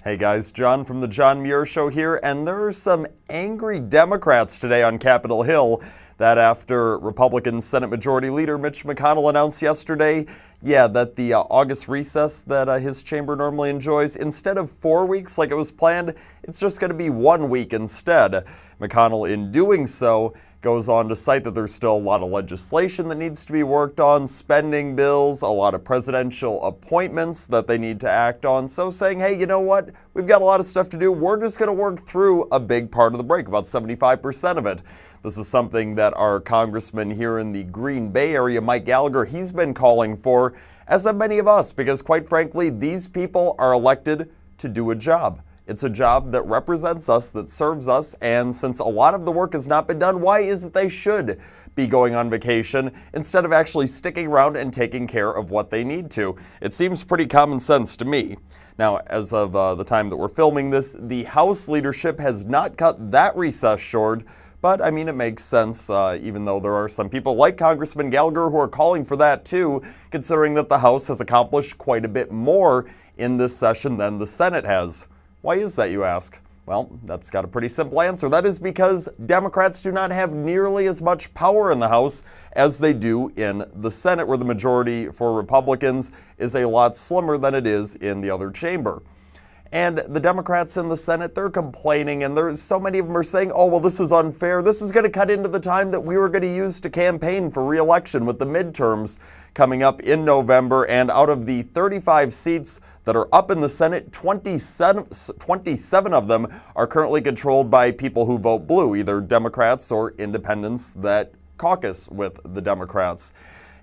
Hey guys, John from the John Muir Show here, and there are some angry Democrats today on Capitol Hill that after Republican Senate Majority Leader Mitch McConnell announced yesterday, that the August recess that his chamber normally enjoys, instead of 4 weeks like it was planned, it's just going to be 1 week instead. McConnell, in doing so, goes on to cite that there's still a lot of legislation that needs to be worked on, spending bills, a lot of presidential appointments that they need to act on. So saying, hey, you know what? We've got a lot of stuff to do. We're just going to work through a big part of the break, about 75% of it. This is something that our congressman here in the Green Bay area, Mike Gallagher, he's been calling for, as have many of us, because quite frankly, these people are elected to do a job. It's a job that represents us, that serves us, and since a lot of the work has not been done, why is it they should be going on vacation instead of actually sticking around and taking care of what they need to? It seems pretty common sense to me. Now, as of the time that we're filming this, the House leadership has not cut that recess short, but I mean, it makes sense, even though there are some people like Congressman Gallagher who are calling for that too, considering that the House has accomplished quite a bit more in this session than the Senate has. Why is that, you ask? Well, that's got a pretty simple answer. That is because Democrats do not have nearly as much power in the House as they do in the Senate, where the majority for Republicans is a lot slimmer than it is in the other chamber. And the Democrats in the Senate, they're complaining, and there's so many of them are saying, oh, well, this is unfair. This is going to cut into the time that we were going to use to campaign for re-election with the midterms coming up in November. And out of the 35 seats that are up in the Senate, 27 of them are currently controlled by people who vote blue, either Democrats or independents that caucus with the Democrats.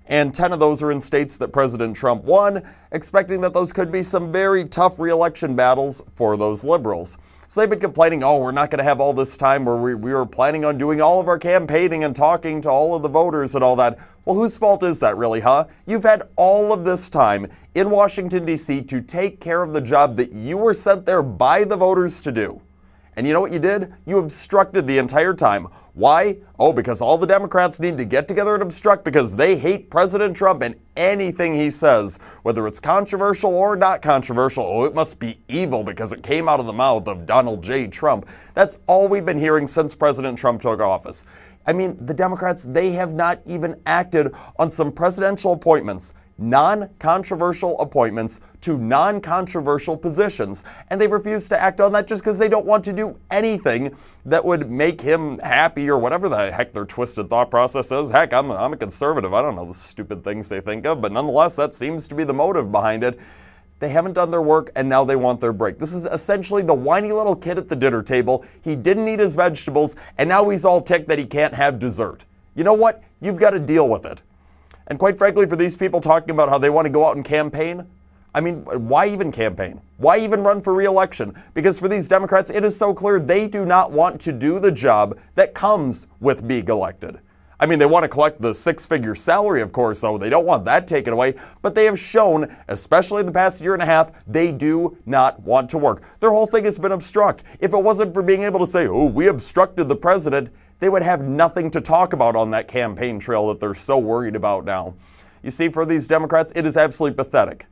And 10 of those are in states that President Trump won, expecting that those could be some very tough re-election battles for those liberals. So they've been complaining, oh, we're not going to have all this time where we were planning on doing all of our campaigning and talking to all of the voters and all that. Well, whose fault is that really, huh? You've had all of this time in Washington, D.C. to take care of the job that you were sent there by the voters to do. And you know what you did? You obstructed the entire time. Why? Oh, because all the Democrats need to get together and obstruct because they hate President Trump and anything he says, whether it's controversial or not controversial. Oh, it must be evil because it came out of the mouth of Donald J. Trump. That's all we've been hearing since President Trump took office. I mean, the Democrats, they have not even acted on some presidential appointments, non-controversial appointments to non-controversial positions. And they refuse to act on that just because they don't want to do anything that would make him happy or whatever the heck their twisted thought process is. Heck, I'm a conservative. I don't know the stupid things they think of, but nonetheless, that seems to be the motive behind it. They haven't done their work, and now they want their break. This is essentially the whiny little kid at the dinner table. He didn't eat his vegetables, and now he's all ticked that he can't have dessert. You know what? You've got to deal with it. And quite frankly, for these people talking about how they want to go out and campaign, I mean, why even campaign? Why even run for re-election? Because for these Democrats, it is so clear they do not want to do the job that comes with being elected. I mean, they want to collect the six-figure salary, of course, though. They don't want that taken away. But they have shown, especially in the past year and a half, they do not want to work. Their whole thing has been obstruct. If it wasn't for being able to say, oh, we obstructed the president, they would have nothing to talk about on that campaign trail that they're so worried about now. You see, for these Democrats, it is absolutely pathetic.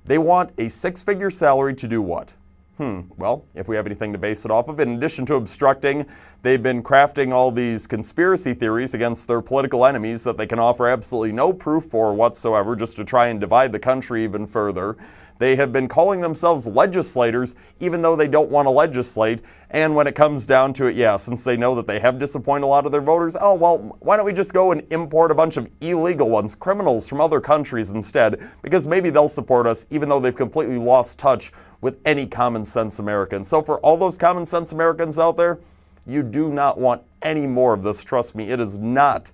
They want a six-figure salary to do what? Well, if we have anything to base it off of, in addition to obstructing, they've been crafting all these conspiracy theories against their political enemies that they can offer absolutely no proof for whatsoever, just to try and divide the country even further. They have been calling themselves legislators, even though they don't want to legislate. And when it comes down to it, since they know that they have disappointed a lot of their voters, oh, well, why don't we just go and import a bunch of illegal ones, criminals from other countries instead, because maybe they'll support us, even though they've completely lost touch with any common sense Americans. So for all those common sense Americans out there, you do not want any more of this. Trust me, it is not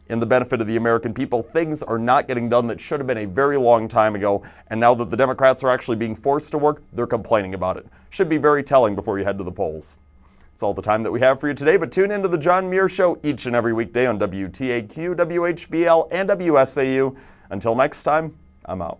in the benefit of the American people. Things are not getting done that should have been a very long time ago. And now that the Democrats are actually being forced to work, they're complaining about it. Should be very telling before you head to the polls. That's all the time that we have for you today, but tune into the John Muir Show each and every weekday on WTAQ, WHBL, and WSAU. Until next time, I'm out.